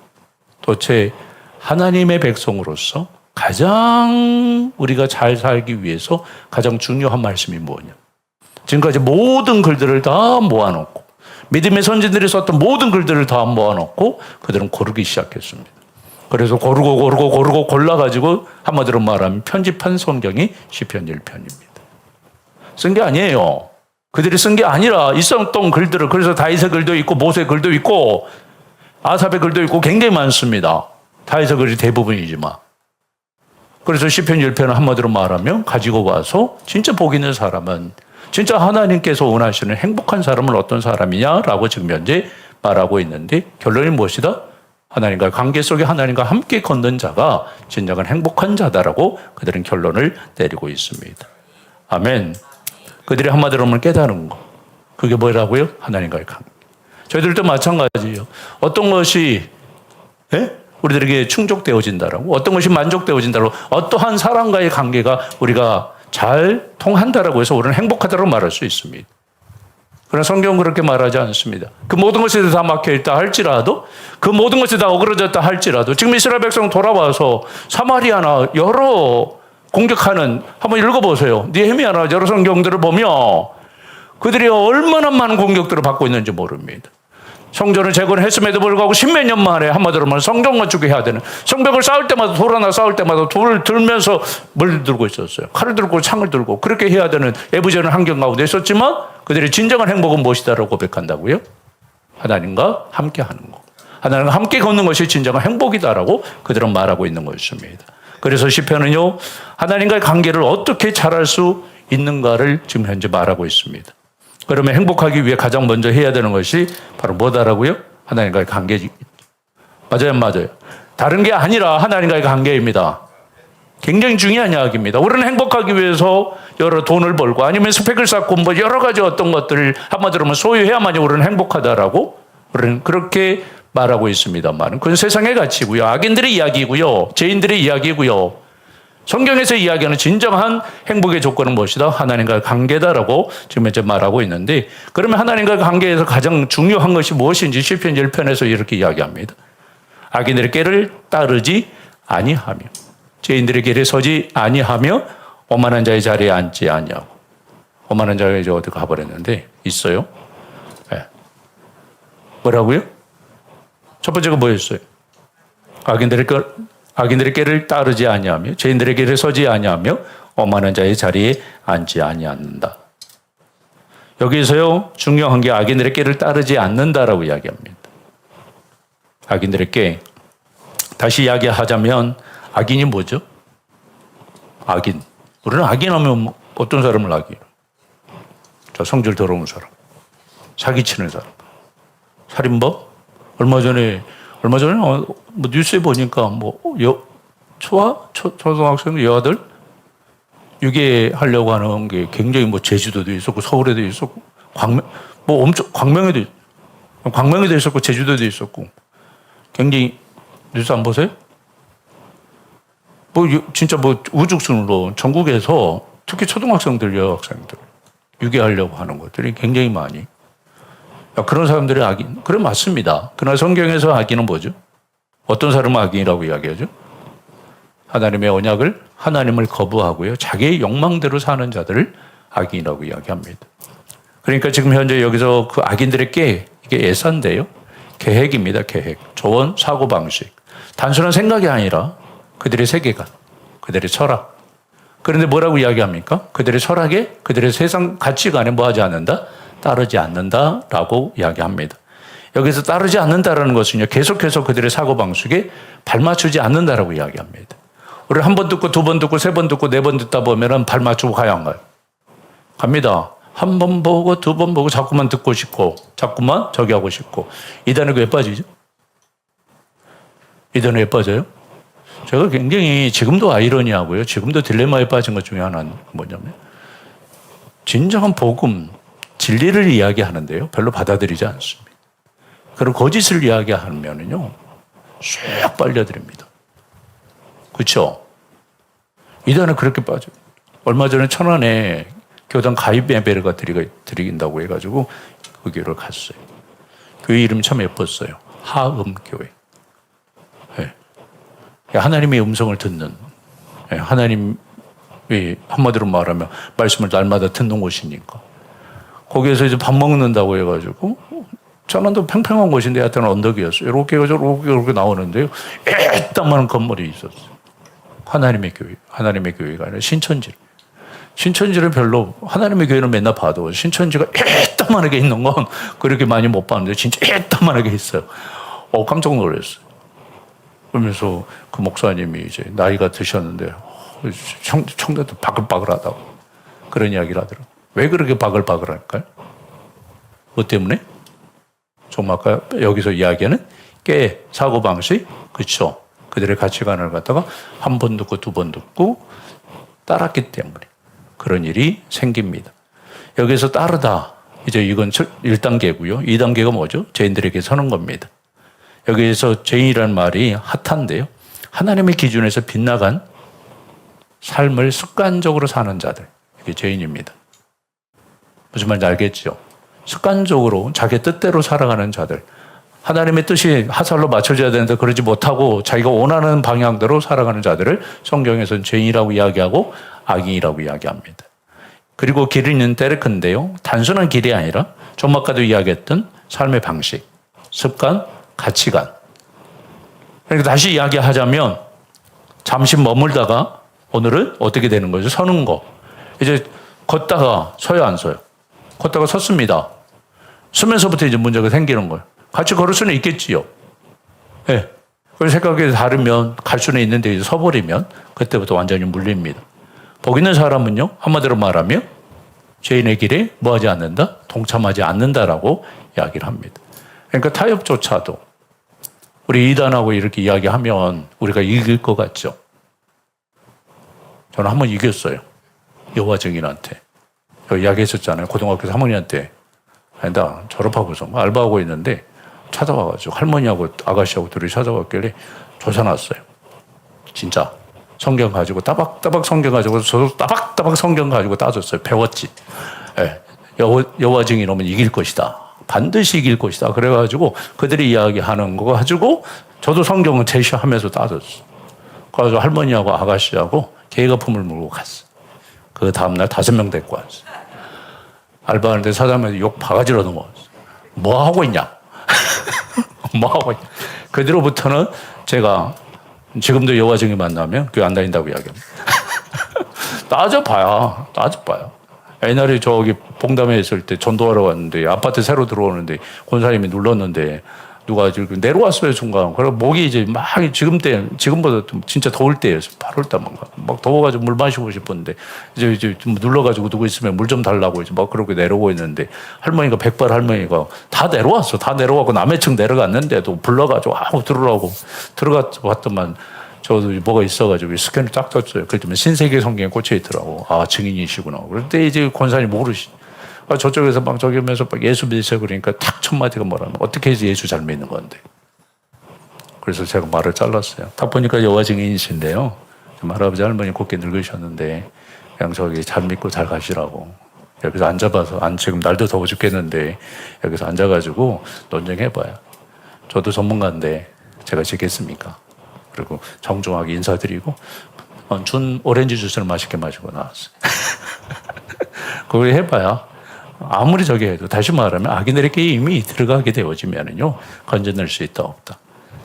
도대체 하나님의 백성으로서 가장 우리가 잘 살기 위해서 가장 중요한 말씀이 뭐냐. 지금까지 모든 글들을 다 모아놓고 믿음의 선진들이 썼던 모든 글들을 다 모아놓고 그들은 고르기 시작했습니다. 그래서 고르고 골라가지고 한마디로 말하면 편집한 성경이 시편 1편입니다. 쓴 게 아니에요. 그들이 쓴 게 아니라 있었던 글들을, 그래서 다윗의 글도 있고 모세의 글도 있고 아삽의 글도 있고 굉장히 많습니다. 다윗의 글이 대부분이지만. 그래서 시편 1편을 한마디로 말하면 가지고 와서 진짜 복 있는 사람은, 진짜 하나님께서 원하시는 행복한 사람은 어떤 사람이냐라고 지금 현재 말하고 있는데 결론이 무엇이다? 하나님과 관계 속에 하나님과 함께 걷는 자가 진정한 행복한 자다라고 그들은 결론을 내리고 있습니다. 아멘. 그들이 한마디로 하면 깨달은 거. 그게 뭐라고요? 하나님과의 관계. 저희들도 마찬가지예요. 어떤 것이 우리들에게 충족되어진다라고, 어떤 것이 만족되어진다라고, 어떠한 사람과의 관계가 우리가 잘 통한다라고 해서 우리는 행복하다고 말할 수 있습니다. 그러나 성경은 그렇게 말하지 않습니다. 그 모든 것이 다 막혀있다 할지라도, 그 모든 것이 다 어그러졌다 할지라도, 지금 이스라엘 백성 돌아와서 사마리아나 여러 공격하는, 한번 읽어보세요. 느헤미야나 여러 성경들을 보면 그들이 얼마나 많은 공격들을 받고 있는지 모릅니다. 성전을 재건했음에도 불구하고 십몇 년 만에 한마디로 말하면 성전 건축을 해야 되는, 성벽을 쌓을 때마다 돌 하나 쌓을 때마다 돌을 들면서 뭘 들고 있었어요. 칼을 들고 창을 들고 그렇게 해야 되는 애부자는 환경 가운데 있었지만 그들의 진정한 행복은 무엇이다라고 고백한다고요? 하나님과 함께 하는 것. 하나님과 함께 걷는 것이 진정한 행복이다라고 그들은 말하고 있는 것입니다. 그래서 시편은요, 하나님과의 관계를 어떻게 잘할 수 있는가를 지금 현재 말하고 있습니다. 그러면 행복하기 위해 가장 먼저 해야 되는 것이 바로 뭐다라고요? 하나님과의 관계. 맞아요, 맞아요. 다른 게 아니라 하나님과의 관계입니다. 굉장히 중요한 이야기입니다. 우리는 행복하기 위해서 여러 돈을 벌고 아니면 스펙을 쌓고 뭐 여러 가지 어떤 것들을 한마디로 하면 소유해야만이 우리는 행복하다라고 우리는 그렇게 말하고 있습니다만 그건 세상의 가치고요. 악인들의 이야기고요. 죄인들의 이야기고요. 성경에서 이야기하는 진정한 행복의 조건은 무엇이다? 하나님과의 관계다라고 지금 이제 말하고 있는데 그러면 하나님과의 관계에서 가장 중요한 것이 무엇인지 시편 1편에서 이렇게 이야기합니다. 악인들의 꾀를 따르지 아니하며 죄인들의 길에 서지 아니하며 오만한 자의 자리에 앉지 아니하고. 오만한 자가 이제 어디 가버렸는데 있어요? 네. 뭐라고요? 첫 번째가 뭐였어요? 악인들의 길을 따르지 아니하며 죄인들의 길에 서지 아니하며 오만한 자의 자리에 앉지 아니한다. 여기서요 중요한 게 악인들의 길을 따르지 않는다라고 이야기합니다. 악인들의 길. 다시 이야기하자면 악인이 뭐죠? 악인. 우리는 악인하면 어떤 사람을 악인? 자, 성질 더러운 사람, 사기치는 사람, 살인범. 얼마 전에 뭐 뉴스에 보니까 뭐 초등학생 여아들 유괴하려고 하는 게 굉장히 뭐 제주도도 있었고 서울에도 있었고 광명에도 있었고 제주도도 있었고 굉장히 뉴스 안 보세요? 진짜 우죽순으로 전국에서 특히 초등학생들, 여학생들 유괴하려고 하는 것들이 굉장히 많이. 그런 사람들의 악인. 그래, 맞습니다. 그러나 성경에서 악인은 뭐죠? 어떤 사람은 악인이라고 이야기하죠? 하나님의 언약을, 하나님을 거부하고요. 자기의 욕망대로 사는 자들을 악인이라고 이야기합니다. 그러니까 지금 현재 여기서 그 악인들의 이게 예산인데요. 계획입니다, 계획. 조언, 사고방식. 단순한 생각이 아니라 그들의 세계관, 그들의 철학. 그런데 뭐라고 이야기합니까? 그들의 철학에, 그들의 세상 가치관에 뭐 하지 않는다? 따르지 않는다라고 이야기합니다. 여기서 따르지 않는다라는 것은요, 계속해서 그들의 사고방식에 발맞추지 않는다라고 이야기합니다. 우리 한 번 듣고, 두 번 듣고, 세 번 듣고, 네 번 듣다 보면은 발 맞추고 가야 안 가요? 갑니다. 한 번 보고, 두 번 보고, 자꾸만 듣고 싶고, 자꾸만 저기 하고 싶고. 이단에 왜 빠지죠? 이단에 왜 빠져요? 제가 굉장히 지금도 아이러니하고요. 지금도 딜레마에 빠진 것 중에 하나는 뭐냐면 진정한 복음, 진리를 이야기하는데요. 별로 받아들이지 않습니다. 그리고 거짓을 이야기하면은요. 쑥 빨려들입니다. 그렇죠? 이단은 그렇게 빠져요. 얼마 전에 천안에 교단 가입 예배가 드린다고 해가지고 그 교회를 갔어요. 교회 이름이 참 예뻤어요. 하음교회. 하나님의 음성을 듣는, 하나님이 한마디로 말하면 말씀을 날마다 듣는 곳이니까. 거기에서 이제 밥 먹는다고 해가지고, 천안도 팽팽한 곳인데 하여튼 언덕이었어요. 이렇게 나오는데요. 에따만한 건물이 있었어요. 하나님의 교회가 아니라 신천지를 별로, 하나님의 교회는 맨날 봐도 신천지가 에따만하게 있는 건 그렇게 많이 못 봤는데 진짜 에따만하게 있어요. 깜짝 놀랐어요. 그러면서 그 목사님이 이제 나이가 드셨는데 청년도 바글바글하다고 그런 이야기를 하더라고요. 왜 그렇게 바글바글할까요? 뭐 때문에? 정말 아까 여기서 이야기하는 사고방식, 그렇죠? 그들의 가치관을 갖다가 한 번 듣고 두 번 듣고 따랐기 때문에 그런 일이 생깁니다. 여기서 따르다, 이제 이건 1단계고요. 2단계가 뭐죠? 죄인들에게 서는 겁니다. 여기에서 죄인이라는 말이 핫한데요. 하나님의 기준에서 빗나간 삶을 습관적으로 사는 자들. 이게 죄인입니다. 무슨 말인지 알겠죠? 습관적으로 자기 뜻대로 살아가는 자들. 하나님의 뜻이 하살로 맞춰져야 되는데 그러지 못하고 자기가 원하는 방향대로 살아가는 자들을 성경에서는 죄인이라고 이야기하고 악인이라고 이야기합니다. 그리고 길은 데레크인데요. 단순한 길이 아니라 좀 아까도 이야기했던 삶의 방식, 습관, 가치관. 그러니까 다시 이야기하자면 잠시 머물다가 오늘은 어떻게 되는 거죠? 서는 거. 이제 걷다가 서요, 안 서요? 걷다가 섰습니다. 서면서부터 이제 문제가 생기는 거예요. 같이 걸을 수는 있겠지요. 예. 그 생각이 다르면 갈 수는 있는데 이제 서버리면 그때부터 완전히 물립니다. 복 있는 사람은요, 한마디로 말하면 죄인의 길에 뭐 하지 않는다? 동참하지 않는다라고 이야기를 합니다. 그러니까 타협조차도 우리 이단하고 이렇게 이야기하면 우리가 이길 것 같죠. 저는 한번 이겼어요. 여호와 증인한테. 이야기했었잖아요. 고등학교 사모님한테. 나 졸업하고서 알바하고 있는데 찾아와가지고 할머니하고 아가씨하고 둘이 찾아왔길래 조사놨어요. 진짜 성경 가지고 따박따박 성경 가지고 저도 따박따박 성경 가지고 따졌어요. 배웠지. 네. 여호와 증인 오면 이길 것이다. 반드시 이길 것이다. 그래가지고 그들이 이야기하는 거 가지고 저도 성경을 제시하면서 따졌어. 그래서 할머니하고 아가씨하고 계가품을 물고 갔어. 그 다음날 5명 데리고 왔어. 알바하는데 사장님한테 욕 바가지로 넘어왔어. 뭐 하고 있냐? 뭐 하고 있냐? 그 뒤로부터는 제가 지금도 여호와 증인 만나면 교회 안 다닌다고 이야기합니다. 따져봐야. 옛날에 저기 봉담에 있을 때 전도하러 왔는데 아파트 새로 들어오는데 권사님이 눌렀는데 누가 지금 내려왔어요, 순간. 그래서 목이 이제 막 지금보다 좀 진짜 더울 때였어. 8월달 막 더워가지고 물 마시고 싶었는데 이제 좀 눌러가지고 누구 있으면 물 좀 달라고 이제 막 그렇게 내려오고 있는데 할머니가 백발 할머니가 다 내려왔어. 다 내려가고 남의 층 내려갔는데도 불러가지고 들어오라고 들어가서 봤더만 저도 뭐가 있어가지고 스캔을 딱 떴어요. 그랬더니 신세계 성경에 꽂혀 있더라고. 아, 증인이시구나. 그런데 이제 권사님 모르시. 저쪽에서 막 저기 하면서 막 예수 믿으세요 그러니까 탁 첫 마디가 뭐라면 어떻게 해서 예수 잘 믿는 건데. 그래서 제가 말을 잘랐어요. 딱 보니까 여호와 증인이신데요. 할아버지 할머니 곱게 늙으셨는데 그냥 저기 잘 믿고 잘 가시라고. 여기서 앉아봐서 지금 날도 더워 죽겠는데 여기서 앉아가지고 논쟁해봐요. 저도 전문가인데 제가 지겠습니까? 그리고 정중하게 인사드리고 준 오렌지 주스를 맛있게 마시고 나왔어요. 그걸 해봐야 아무리 저기 해도 다시 말하면 악인들에게 이미 들어가게 되어지면은요 건져낼 수 있다 없다.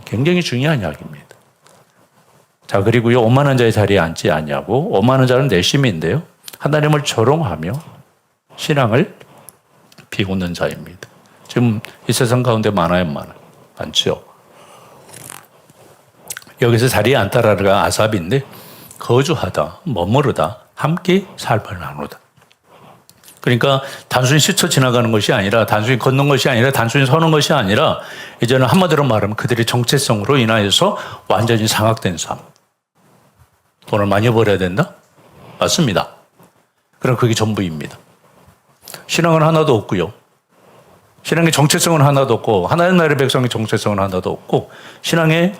굉장히 중요한 이야기입니다. 자, 그리고요 오만한 자의 자리에 앉지 않냐고. 오만한 자는 내심인데요 하나님을 조롱하며 신앙을 비웃는 자입니다. 지금 이 세상 가운데 많죠. 여기서 자리에 앉다라가 아삽인데 거주하다, 머무르다, 함께 삶을 나누다. 그러니까 단순히 스쳐 지나가는 것이 아니라 단순히 걷는 것이 아니라 단순히 서는 것이 아니라 이제는 한마디로 말하면 그들의 정체성으로 인하여서 완전히 상학된 삶. 돈을 많이 벌어야 된다? 맞습니다. 그럼 그게 전부입니다. 신앙은 하나도 없고요. 신앙의 정체성은 하나도 없고 하나님 나라의 백성의 정체성은 하나도 없고 신앙의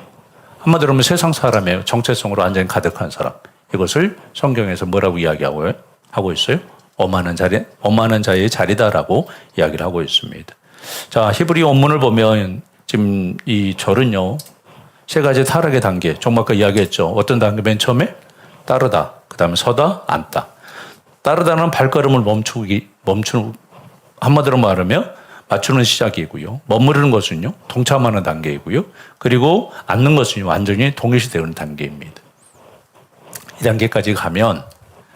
한마디로 하면 세상 사람의 정체성으로 완전히 가득한 사람. 이것을 성경에서 뭐라고 하고 있어요? 오만한 자의 자리다라고 이야기를 하고 있습니다. 자, 히브리 원문을 보면 지금 이 절은요, 3가지 타락의 단계, 좀 아까 이야기했죠. 어떤 단계? 맨 처음에 따르다, 그 다음에 서다, 앉다. 따르다는 발걸음을 멈추는, 한마디로 말하면 맞추는 시작이고요. 머무르는 것은요, 동참하는 단계이고요. 그리고 앉는 것은요, 완전히 동일시되는 단계입니다. 이 단계까지 가면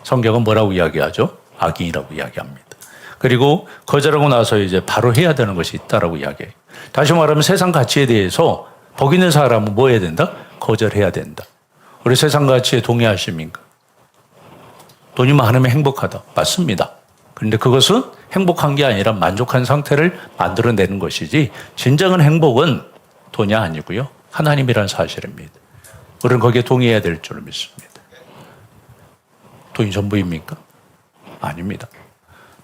성경은 뭐라고 이야기하죠? 악인이라고 이야기합니다. 그리고 거절하고 나서 이제 바로 해야 되는 것이 있다라고 이야기해요. 다시 말하면 세상 가치에 대해서 복 있는 사람은 뭐 해야 된다? 거절해야 된다. 우리 세상 가치에 동의하십니까? 돈이 많으면 행복하다. 맞습니다. 그런데 그것은 행복한 게 아니라 만족한 상태를 만들어내는 것이지 진정한 행복은 돈이 아니고요. 하나님이라는 사실입니다. 우리는 거기에 동의해야 될 줄 믿습니다. 돈이 전부입니까? 아닙니다.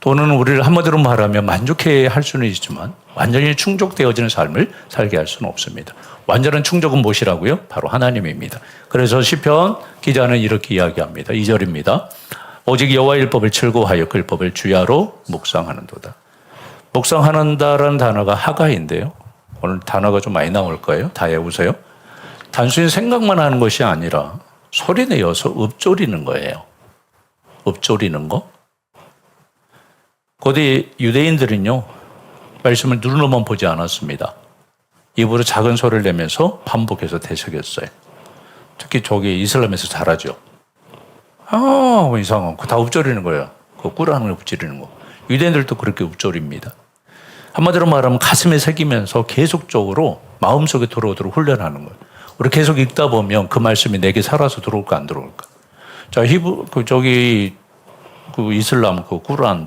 돈은 우리를 한마디로 말하면 만족해 할 수는 있지만 완전히 충족되어지는 삶을 살게 할 수는 없습니다. 완전한 충족은 무엇이라고요? 바로 하나님입니다. 그래서 시편 기자는 이렇게 이야기합니다. 2절입니다. 오직 여호와의 율법을 즐거워하여 그 율법을 주야로 묵상하는도다. 묵상하는다라는 단어가 하가인데요. 오늘 단어가 좀 많이 나올 거예요. 다 외우세요. 단순히 생각만 하는 것이 아니라 소리내어서 읊조리는 거예요. 읊조리는 거. 고대 유대인들은요, 말씀을 눈으로만 보지 않았습니다. 입으로 작은 소리를 내면서 반복해서 되새겼어요. 특히 저기 이슬람에서 잘하죠. 이상한 거 다 읊조리는 거예요. 그 꿀하는 걸 읊조리는 거. 유대인들도 그렇게 읊조립니다. 한마디로 말하면 가슴에 새기면서 계속적으로 마음속에 들어오도록 훈련하는 거예요. 우리 계속 읽다 보면 그 말씀이 내게 살아서 들어올까 안 들어올까. 자, 그 이슬람 그 꿀안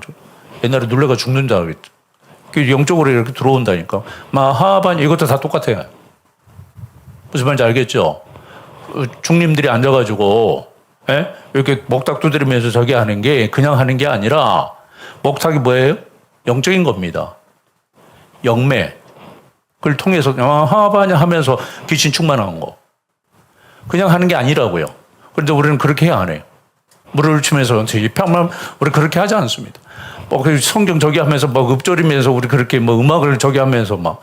옛날에 눌레가 죽는다 그랬죠. 영적으로 이렇게 들어온다니까. 마하반 이것도 다 똑같아요. 무슨 말인지 알겠죠? 중림들이 앉아가지고 이렇게 목탁 두드리면서 저기 하는 게 그냥 하는 게 아니라 목탁이 뭐예요? 영적인 겁니다. 영매. 그걸 통해서 하반이 하면서 귀신 충만한 거. 그냥 하는 게 아니라고요. 그런데 우리는 그렇게 안 해요. 물을 치면서 평범 우리 그렇게 하지 않습니다. 성경 저기 하면서 읊조리면서 우리 그렇게 음악을 저기 하면서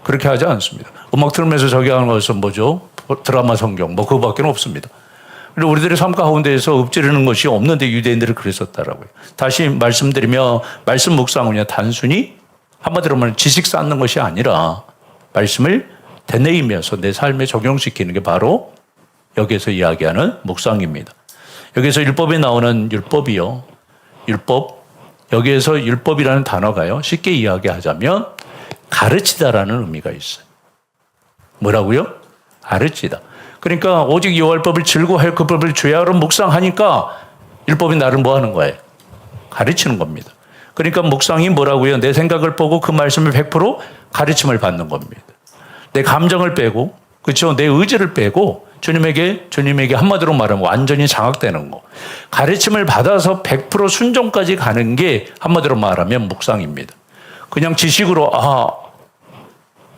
그렇게 하지 않습니다. 음악 들으면서 저기 하는 것은 뭐죠? 드라마 성경 그거밖에 없습니다. 그리고 우리들의 삶 가운데에서 읊조리는 것이 없는데 유대인들이 그랬었다라고요. 다시 말씀드리며 말씀 묵상은요 단순히 한마디로 말하면 지식 쌓는 것이 아니라 말씀을 되뇌이면서 내 삶에 적용시키는 게 바로 여기에서 이야기하는 묵상입니다. 여기에서 율법에 나오는 율법이요. 율법. 여기에서 율법이라는 단어가요. 쉽게 이야기하자면 가르치다라는 의미가 있어요. 뭐라고요? 가르치다. 그러니까 오직 여호와법을 즐거워하여 그 법을 죄하로 묵상하니까 율법이 나를 뭐 하는 거예요? 가르치는 겁니다. 그러니까 묵상이 뭐라고요? 내 생각을 보고 그 말씀을 100% 가르침을 받는 겁니다. 내 감정을 빼고, 그렇죠? 내 의지를 빼고 주님에게 한마디로 말하면 완전히 장악되는 거. 가르침을 받아서 100% 순종까지 가는 게 한마디로 말하면 묵상입니다. 그냥 지식으로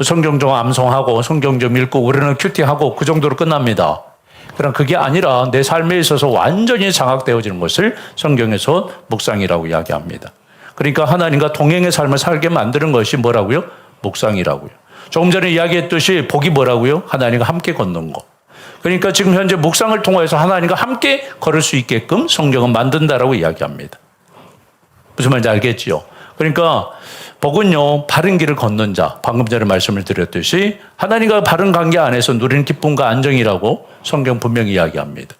성경 좀 암송하고 성경 좀 읽고 우리는 큐티하고 그 정도로 끝납니다. 그럼 그게 아니라 내 삶에 있어서 완전히 장악되어지는 것을 성경에서 묵상이라고 이야기합니다. 그러니까 하나님과 동행의 삶을 살게 만드는 것이 뭐라고요? 묵상이라고요. 조금 전에 이야기했듯이 복이 뭐라고요? 하나님과 함께 걷는 거. 그러니까 지금 현재 묵상을 통해서 하나님과 함께 걸을 수 있게끔 성경은 만든다라고 이야기합니다. 무슨 말인지 알겠지요? 그러니까 복은요 바른 길을 걷는 자, 방금 전에 말씀을 드렸듯이 하나님과 바른 관계 안에서 누리는 기쁨과 안정이라고 성경 분명히 이야기합니다.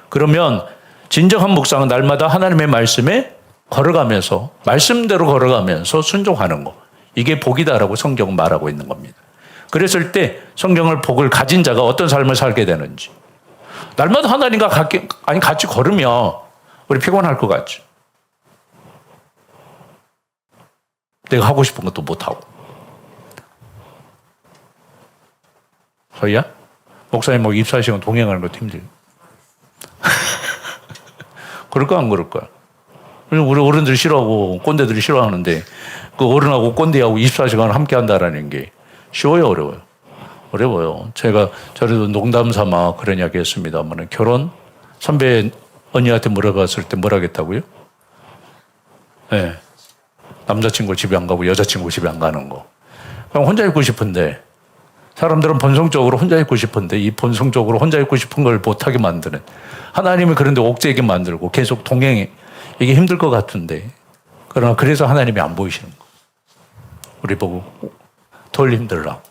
그러면 진정한 묵상은 날마다 하나님의 말씀에 걸어가면서 말씀대로 걸어가면서 순종하는 거, 이게 복이다라고 성경은 말하고 있는 겁니다. 그랬을 때 성경을 복을 가진 자가 어떤 삶을 살게 되는지, 날마다 하나님과 같이 걸으면 우리 피곤할 것 같죠. 내가 하고 싶은 것도 못하고. 서희야? 목사님 입사시간 동행하는 것도 힘들어. 그럴까 안 그럴까? 우리 어른들이 싫어하고 꼰대들이 싫어하는데 그 어른하고 꼰대하고 24시간을 함께 한다라는 게 쉬워요, 어려워요? 어려워요. 제가 저래도 농담 삼아 그런 이야기 했습니다만 결혼 선배 언니한테 물어봤을 때 뭘 하겠다고요? 네. 남자친구 집에 안 가고 여자친구 집에 안 가는 거. 그럼 혼자 있고 싶은데 사람들은 본성적으로 혼자 있고 싶은데 이 본성적으로 혼자 있고 싶은 걸 못하게 만드는, 하나님이 그런데 옥죄게 만들고 계속 동행해. 이게 힘들 것 같은데 그러나 그래서 하나님이 안 보이시는 거. 우리 보고 덜 힘들라고.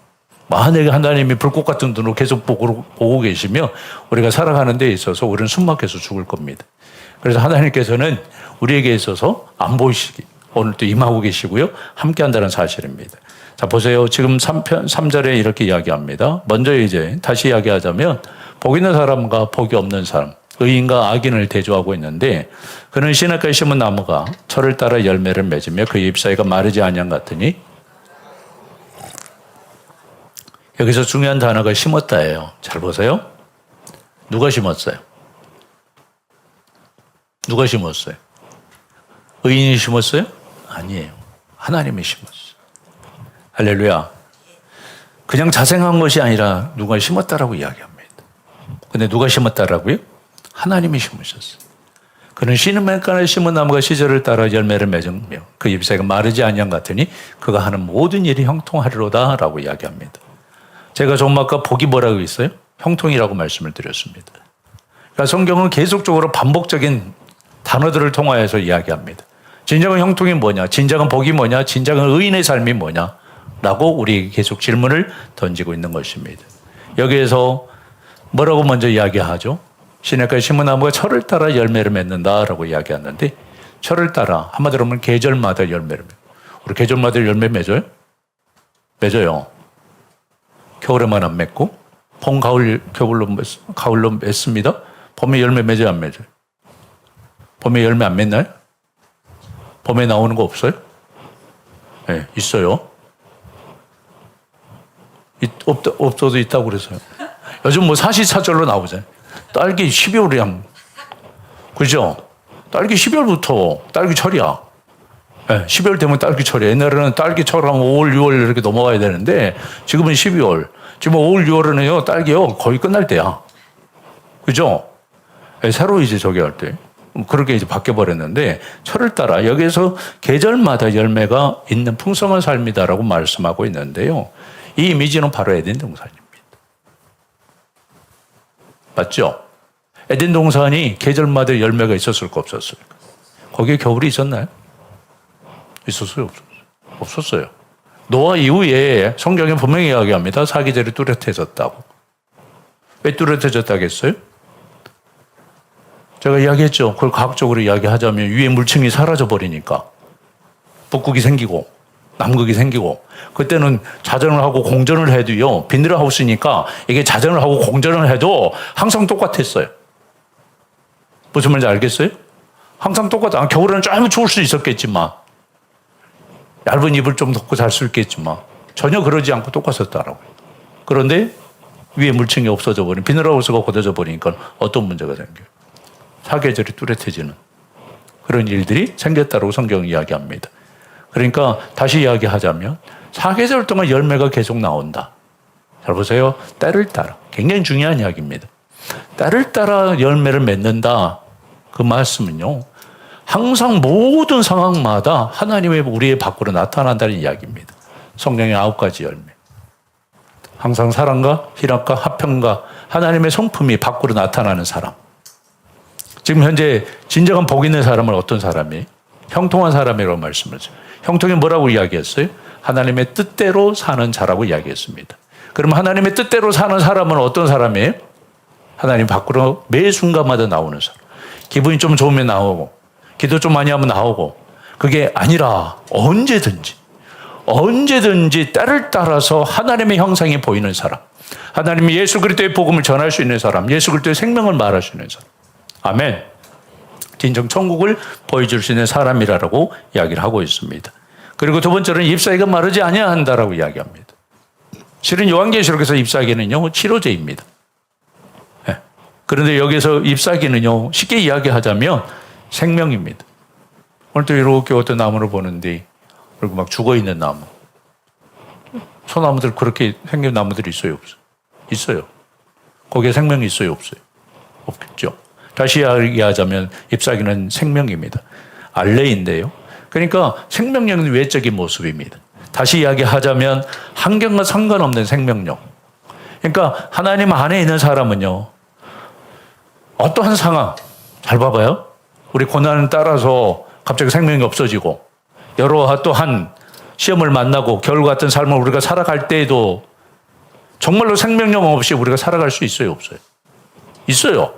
만약에 하나님이 불꽃 같은 눈으로 계속 보고 계시면 우리가 살아가는 데 있어서 우리는 숨막혀서 죽을 겁니다. 그래서 하나님께서는 우리에게 있어서 안 보이시기 오늘 또 임하고 계시고요. 함께 한다는 사실입니다. 자, 보세요. 지금 3절에 이렇게 이야기합니다. 먼저 이제 다시 이야기하자면 복 있는 사람과 복이 없는 사람, 의인과 악인을 대조하고 있는데 그는 시냇가에 심은 나무가 철을 따라 열매를 맺으며 그 잎사이가 마르지 아니한 같으니, 여기서 중요한 단어가 심었다예요. 잘 보세요. 누가 심었어요? 누가 심었어요? 의인이 심었어요? 아니에요. 하나님이 심었어요. 할렐루야. 그냥 자생한 것이 아니라 누가 심었다라고 이야기합니다. 근데 누가 심었다라고요? 하나님이 심으셨어요. 그는 시냇가에 심은 나무가 시절을 따라 열매를 맺으며 그 잎사이가 마르지 아니한 같으니 그가 하는 모든 일이 형통하리로다 라고 이야기합니다. 제가 좀 아까 복이 뭐라고 했어요? 형통이라고 말씀을 드렸습니다. 그러니까 성경은 계속적으로 반복적인 단어들을 통하여서 이야기합니다. 진정한 형통이 뭐냐? 진정한 복이 뭐냐? 진정한 의인의 삶이 뭐냐? 라고 우리에게 계속 질문을 던지고 있는 것입니다. 여기에서 뭐라고 먼저 이야기하죠? 시냇가에 심은 나무가 철을 따라 열매를 맺는다라고 이야기하는데, 철을 따라 한마디로 하면 계절마다 열매를 맺어요. 우리 계절마다 열매 맺어요? 맺어요. 겨울에만 안 맺고 봄, 가을, 가을로 맺습니다. 봄에 열매 맺어요, 안 맺어요? 봄에 열매 안 맺나요? 봄에 나오는 거 없어요? 네, 있어요. 없어도 있다고 그래서요. 요즘 뭐 사시사철로 나오잖아요. 딸기 12월이야. 그죠? 딸기 12월부터 딸기철이야. 네, 12월 되면 딸기철이야. 옛날에는 딸기철하면 5월, 6월 이렇게 넘어가야 되는데 지금은 12월. 지금 5월, 6월은요, 딸기요, 거의 끝날 때야. 그죠? 네, 새로 이제 저기 할 때. 그렇게 이제 바뀌어버렸는데, 철을 따라 여기에서 계절마다 열매가 있는 풍성한 삶이다라고 말씀하고 있는데요. 이 이미지는 바로 에덴 동산입니다. 맞죠? 에덴 동산이 계절마다 열매가 있었을까 없었을까? 거기에 겨울이 있었나요? 있었어요? 없었어요. 노아 이후에 성경에 분명히 이야기합니다. 사계절이 뚜렷해졌다고. 왜 뚜렷해졌다겠어요? 제가 이야기했죠. 그걸 과학적으로 이야기하자면 위에 물층이 사라져버리니까 북극이 생기고 남극이 생기고, 그때는 자전을 하고 공전을 해도요, 비닐하우스니까 이게 자전을 하고 공전을 해도 항상 똑같았어요. 무슨 말인지 알겠어요? 항상 똑같아. 겨울에는 좀 추울 수 있었겠지만, 얇은 이불 좀 덮고 잘 수 있겠지만 전혀 그러지 않고 똑같았다라고요. 그런데 위에 물층이 없어져 버리니, 비닐하우스가 곧어져 버리니까 어떤 문제가 생겨요? 사계절이 뚜렷해지는 그런 일들이 생겼다고 성경이 이야기합니다. 그러니까 다시 이야기하자면 사계절 동안 열매가 계속 나온다. 잘 보세요. 때를 따라. 굉장히 중요한 이야기입니다. 때를 따라 열매를 맺는다. 그 말씀은요, 항상 모든 상황마다 하나님의 우리의 밖으로 나타난다는 이야기입니다. 성경의 9가지 열매. 항상 사랑과 희락과 화평과 하나님의 성품이 밖으로 나타나는 사람. 지금 현재 진정한 복 있는 사람은 어떤 사람이에요? 형통한 사람이라고 말씀하죠. 형통이 뭐라고 이야기했어요? 하나님의 뜻대로 사는 자라고 이야기했습니다. 그럼 하나님의 뜻대로 사는 사람은 어떤 사람이에요? 하나님 밖으로 매 순간마다 나오는 사람. 기분이 좀 좋으면 나오고, 기도 좀 많이 하면 나오고, 그게 아니라 언제든지 때를 따라서 하나님의 형상이 보이는 사람, 하나님이 예수 그리스도의 복음을 전할 수 있는 사람, 예수 그리스도의 생명을 말할 수 있는 사람. 아멘. 진정 천국을 보여줄 수 있는 사람이라고 이야기를 하고 있습니다. 그리고 두 번째로는 잎사귀가 마르지 아니한다라고 이야기합니다. 실은 요한계시록에서 잎사귀는요, 치료제입니다. 네. 그런데 여기서 잎사귀는요, 쉽게 이야기하자면 생명입니다. 오늘도 이렇게 어떤 나무를 보는데, 그리고 막 죽어 있는 나무. 소나무들 그렇게 생긴 나무들이 있어요, 없어요? 있어요. 거기에 생명이 있어요, 없어요? 없겠죠. 다시 이야기하자면 잎사귀는 생명입니다. 알레인데요. 그러니까 생명력은 외적인 모습입니다. 다시 이야기하자면 환경과 상관없는 생명력. 그러니까 하나님 안에 있는 사람은요, 어떠한 상황, 잘 봐봐요. 우리 고난을 따라서 갑자기 생명이 없어지고, 여러 또한 시험을 만나고 겨울 같은 삶을 우리가 살아갈 때에도 정말로 생명력 없이 우리가 살아갈 수 있어요, 없어요? 있어요.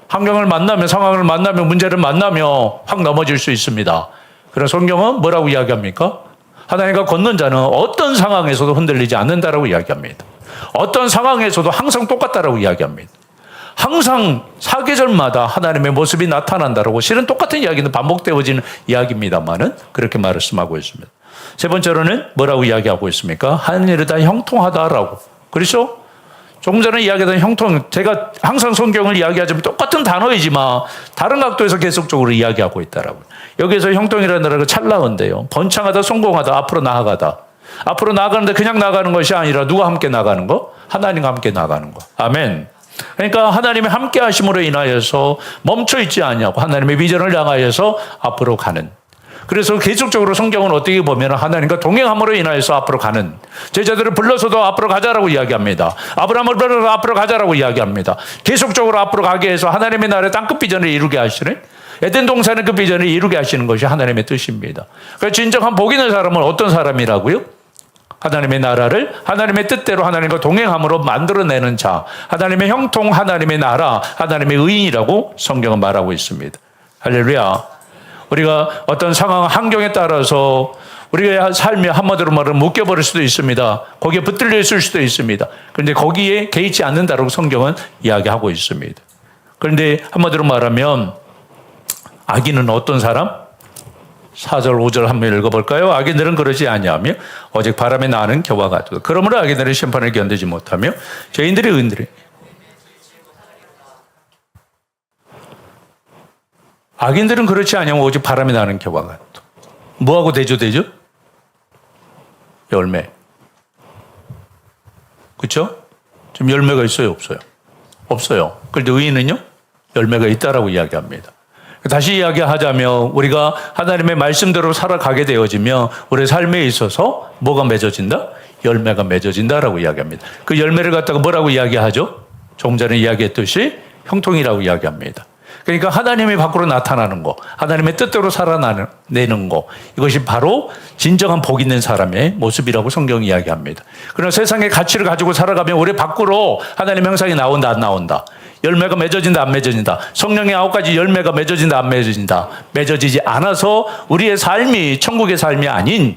환경을 만나면, 상황을 만나면, 문제를 만나면 확 넘어질 수 있습니다. 그래서 성경은 뭐라고 이야기합니까? 하나님과 걷는 자는 어떤 상황에서도 흔들리지 않는다라고 이야기합니다. 어떤 상황에서도 항상 똑같다라고 이야기합니다. 항상 사계절마다 하나님의 모습이 나타난다라고, 실은 똑같은 이야기는 반복되어지는 이야기입니다만은 그렇게 말씀하고 있습니다. 세 번째로는 뭐라고 이야기하고 있습니까? 하늘이 다 형통하다라고. 그렇죠? 조금 전에 이야기했던 형통, 제가 항상 성경을 이야기하자면 똑같은 단어이지만 다른 각도에서 계속적으로 이야기하고 있다라고. 여기서 형통이라는 단어가 찰나인데요. 번창하다, 성공하다, 앞으로 나아가다. 앞으로 나아가는데 그냥 나가는 것이 아니라 누가 함께 나가는 거? 하나님과 함께 나가는 거. 아멘. 그러니까 하나님의 함께 하심으로 인하여서 멈춰 있지 않냐고, 하나님의 비전을 향하여서 앞으로 가는. 그래서 계속적으로 성경은 어떻게 보면 하나님과 동행함으로 인하여서 앞으로 가는, 제자들을 불러서도 앞으로 가자라고 이야기합니다. 아브라함을 불러서 앞으로 가자라고 이야기합니다. 계속적으로 앞으로 가게 해서 하나님의 나라의 땅끝 비전을 이루게 하시는, 에덴 동산의 그 비전을 이루게 하시는 것이 하나님의 뜻입니다. 그러니까 진정한 복 있는 사람은 어떤 사람이라고요? 하나님의 나라를 하나님의 뜻대로 하나님과 동행함으로 만들어내는 자, 하나님의 형통, 하나님의 나라, 하나님의 의인이라고 성경은 말하고 있습니다. 할렐루야. 우리가 어떤 상황, 환경에 따라서 우리의 삶이 한마디로 말하면 묶여버릴 수도 있습니다. 거기에 붙들려 있을 수도 있습니다. 그런데 거기에 개의치 않는다라고 성경은 이야기하고 있습니다. 그런데 한마디로 말하면 악인은 어떤 사람? 4절 5절 한번 읽어볼까요? 악인들은 그러지 아니하며 오직 바람에 나는 겨와 같도다. 그러므로 악인들은 심판을 견디지 못하며 죄인들이 의인들이 악인들은 그렇지 아니하면 오직 바람에 나는 겨와 같도. 뭐하고 대조되죠? 열매. 그렇죠? 지금 열매가 있어요, 없어요? 없어요. 그런데 의인은요? 열매가 있다라고 이야기합니다. 다시 이야기하자면 우리가 하나님의 말씀대로 살아가게 되어지면 우리의 삶에 있어서 뭐가 맺어진다? 열매가 맺어진다라고 이야기합니다. 그 열매를 갖다가 뭐라고 이야기하죠? 조금 전에 이야기했듯이 형통이라고 이야기합니다. 그러니까 하나님이 밖으로 나타나는 거, 하나님의 뜻대로 살아내는 거, 이것이 바로 진정한 복 있는 사람의 모습이라고 성경이 이야기합니다. 그러나 세상의 가치를 가지고 살아가면 우리 밖으로 하나님의 형상이 나온다, 안 나온다? 열매가 맺어진다, 안 맺어진다? 성령의 9가지 열매가 맺어진다, 안 맺어진다? 맺어지지 않아서 우리의 삶이 천국의 삶이 아닌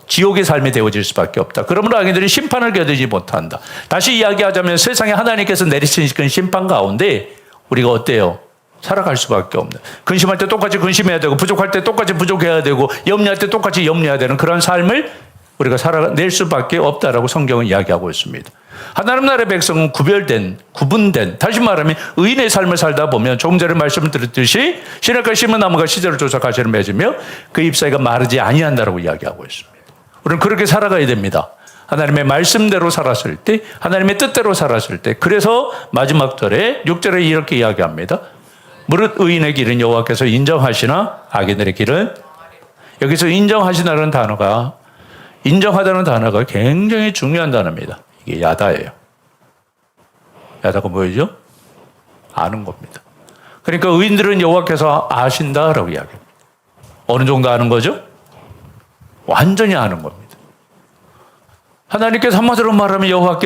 지옥의 삶이 되어질 수밖에 없다. 그러므로 악인들이 심판을 견디지 못한다. 다시 이야기하자면 세상에 하나님께서 내리신 심판 가운데 우리가 어때요? 살아갈 수밖에 없는. 근심할 때 똑같이 근심해야 되고 부족할 때 똑같이 부족해야 되고 염려할 때 똑같이 염려해야 되는 그런 삶을 우리가 살아낼 수밖에 없다라고 성경은 이야기하고 있습니다. 하나님 나라의 백성은 구분된, 다시 말하면 의인의 삶을 살다 보면 조금 전에 말씀을 드렸듯이 시냇가에 심은 나무가 시절을 쫓아 가시를 맺으며 그 잎사귀가 마르지 아니한다라고 이야기하고 있습니다. 우리는 그렇게 살아가야 됩니다. 하나님의 말씀대로 살았을 때, 하나님의 뜻대로 살았을 때. 그래서 마지막 절에 6절에 이렇게 이야기합니다. 무릇 의인의 길은 여호와께서 인정하시나 악인들의 길은, 여기서 인정하시다는 단어가, 인정하다는 단어가 굉장히 중요한 단어입니다. 이게 야다예요. 야다가 뭐죠? 아는 겁니다. 그러니까 의인들은 여호와께서 아신다라고 이야기합니다. 어느 정도 아는 거죠? 완전히 아는 겁니다. 하나님께서 한마디로 말하면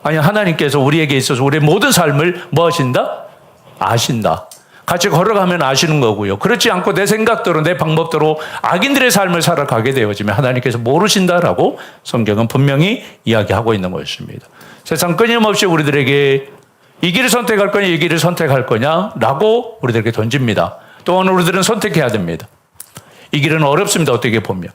하나님께서 우리에게 있어서 우리의 모든 삶을 뭐 하신다? 아신다. 같이 걸어가면 아시는 거고요. 그렇지 않고 내 생각대로 내 방법대로 악인들의 삶을 살아가게 되어지면 하나님께서 모르신다라고 성경은 분명히 이야기하고 있는 것입니다. 세상 끊임없이 우리들에게 이 길을 선택할 거냐 이 길을 선택할 거냐라고 우리들에게 던집니다. 또한 우리들은 선택해야 됩니다. 이 길은 어렵습니다. 어떻게 보면.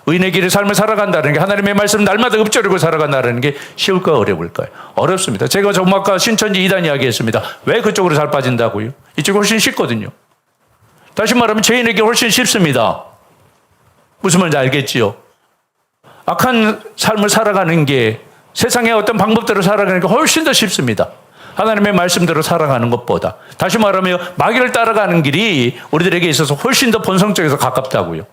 의인의 길을 삶을 살아간다는 게 하나님의 말씀 날마다 읊조리고 살아간다는 게 쉬울까요? 어려울까요? 어렵습니다. 제가 조금 아까 신천지 2단 이야기했습니다. 왜 그쪽으로 잘 빠진다고요? 이쪽이 훨씬 쉽거든요. 다시 말하면 죄인에게 훨씬 쉽습니다. 무슨 말인지 알겠지요? 악한 삶을 살아가는 게 세상의 어떤 방법대로 살아가는 게 훨씬 더 쉽습니다. 하나님의 말씀대로 살아가는 것보다. 다시 말하면 마귀를 따라가는 길이 우리들에게 있어서 훨씬 더 본성적에서 가깝다고요.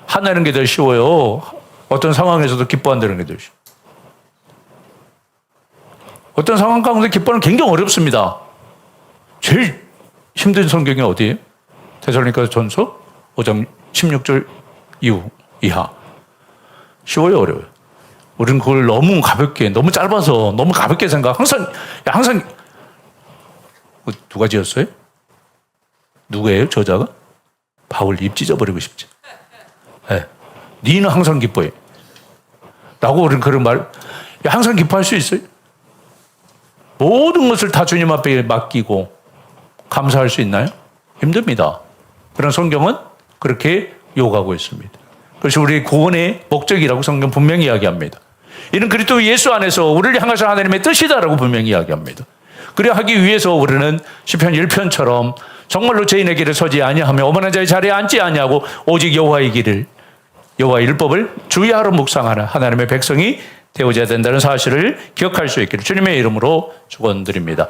하나는 게 더 쉬워요. 어떤 상황에서도 기뻐한다는 게 더 쉬워요. 어떤 상황 가운데 기뻐하는 굉장히 어렵습니다. 제일 힘든 성경이 어디예요? 데살로니가 전서 5장 16절 이하. 쉬워요, 어려워요? 우리는 그걸 너무 가볍게, 너무 짧아서 너무 가볍게 생각. 항상 누가 지었어요? 누구예요, 저자가? 바울 입 찢어버리고 싶지. 네. 니는 항상 기뻐해. 라고 우리는 그런 말, 항상 기뻐할 수 있어요? 모든 것을 다 주님 앞에 맡기고 감사할 수 있나요? 힘듭니다. 그런 성경은 그렇게 요구하고 있습니다. 그것이 우리의 구원의 목적이라고 성경 분명히 이야기합니다. 이는 그리스도 예수 안에서 우리를 향하신 하나님의 뜻이다라고 분명히 이야기합니다. 그래 하기 위해서 우리는 시편 1편처럼 정말로 죄인의 길을 서지 아니하며 오만한 자의 자리에 앉지 아니하고 오직 여호와의 길을, 여호와의 율법을 주의하러 묵상하는 하나님의 백성이 되어져야 된다는 사실을 기억할 수 있기를 주님의 이름으로 축원드립니다.